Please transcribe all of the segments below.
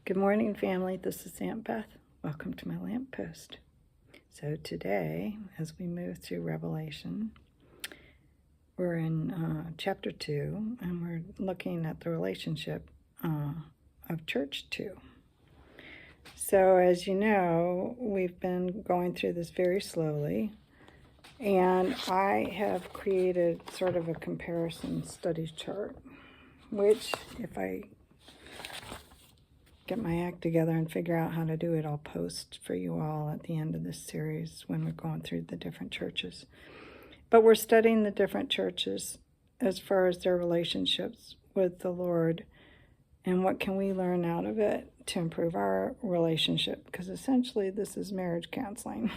Good morning, family. This is Aunt Beth. Welcome to my lamppost. So today, as we move through Revelation, we're in chapter 2, and we're looking at the relationship of Church 2. So as you know, we've been going through this very slowly, and I have created sort of a comparison study chart, which if I get my act together and figure out how to do it, I'll post for you all at the end of this series when we're going through the different churches. But we're studying the different churches as far as their relationships with the Lord and what can we learn out of it to improve our relationship, because essentially this is marriage counseling.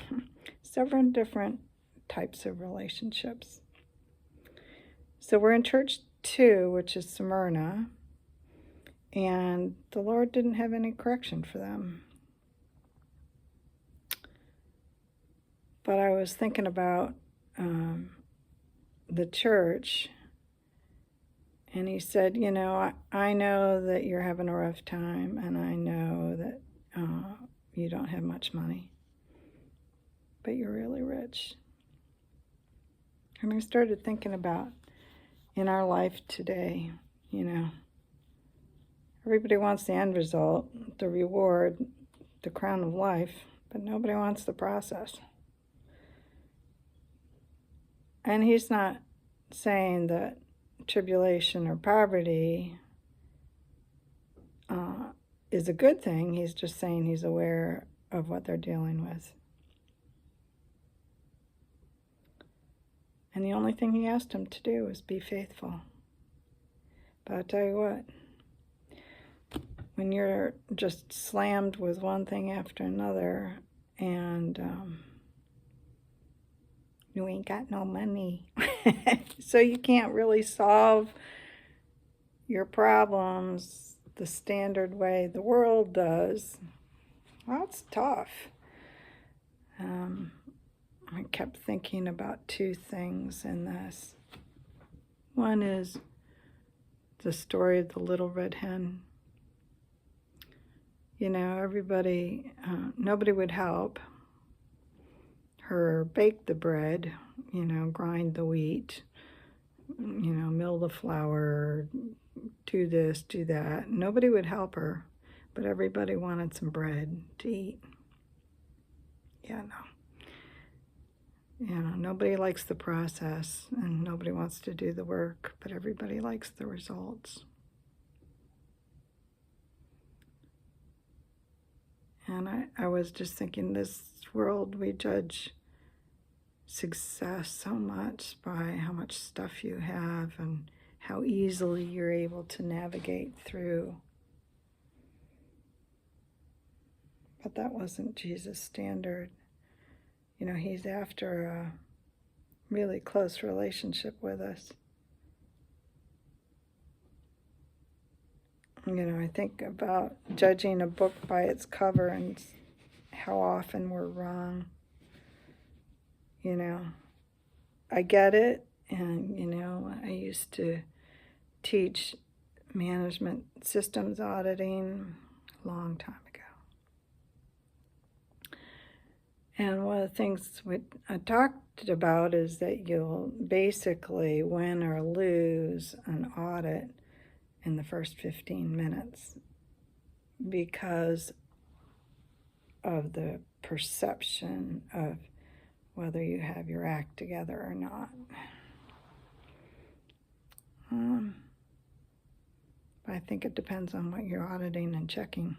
Several different types of relationships. So we're in Church 2, which is Smyrna. And the Lord didn't have any correction for them. But I was thinking about the church, and he said, I know that you're having a rough time, and I know that you don't have much money, but you're really rich. And I started thinking about in our life today, everybody wants the end result, the reward, the crown of life, but nobody wants the process. And he's not saying that tribulation or poverty is a good thing. He's just saying he's aware of what they're dealing with. And the only thing he asked him to do was be faithful. But I'll tell you what, when you're just slammed with one thing after another, and you ain't got no money, so you can't really solve your problems the standard way the world does, well, it's tough. I kept thinking about two things in this. One is the story of the little red hen. Everybody, nobody would help her bake the bread, grind the wheat, mill the flour, do this, do that. Nobody would help her, but everybody wanted some bread to eat. Nobody likes the process, and nobody wants to do the work, but everybody likes the results. And I was just thinking, this world, we judge success so much by how much stuff you have and how easily you're able to navigate through. But that wasn't Jesus' standard. He's after a really close relationship with us. I think about judging a book by its cover and how often we're wrong. I get it, and I used to teach management systems auditing a long time ago. And one of the things I talked about is that you'll basically win or lose an audit in the first 15 minutes because of the perception of whether you have your act together or not. I think it depends on what you're auditing and checking,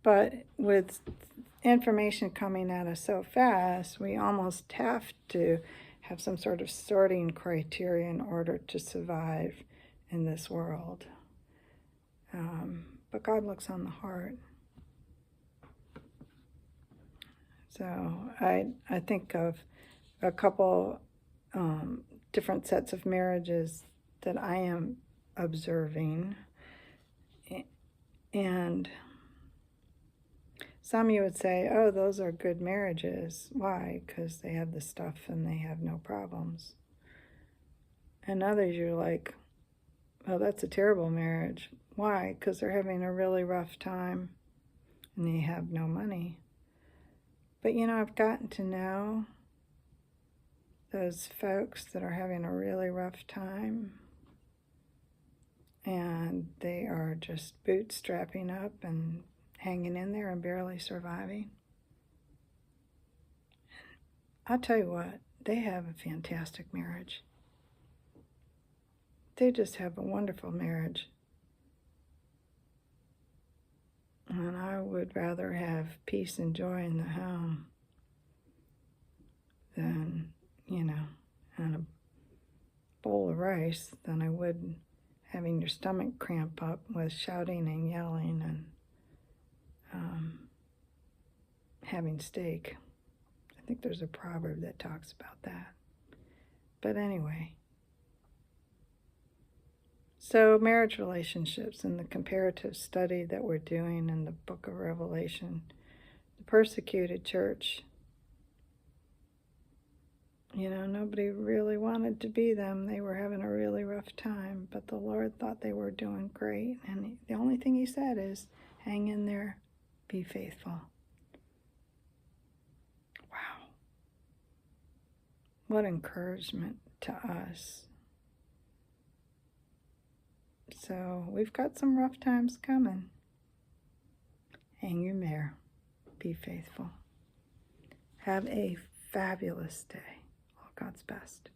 But with information coming at us so fast, we almost have to have some sort of sorting criteria in order to survive in this world. But God looks on the heart. So I think of a couple different sets of marriages that I am observing. And some you would say, oh, those are good marriages. Why? Because they have the stuff and they have no problems. And others you're like, well, that's a terrible marriage. Why? Because they're having a really rough time and they have no money. But you know, I've gotten to know those folks that are having a really rough time and they are just bootstrapping up and hanging in there and barely surviving. I'll tell you what, they have a fantastic marriage. They just have a wonderful marriage. And I would rather have peace and joy in the home than, you know, and a bowl of rice than I would having your stomach cramp up with shouting and yelling and having steak. I think there's a proverb that talks about that. But anyway, so marriage relationships and the comparative study that we're doing in the book of Revelation, the persecuted church, you know, nobody really wanted to be them. They were having a really rough time, but the Lord thought they were doing great. And the only thing he said is, hang in there, be faithful. Wow. What encouragement to us. So we've got some rough times coming. Hang in there, be faithful. Have a fabulous day. All God's best.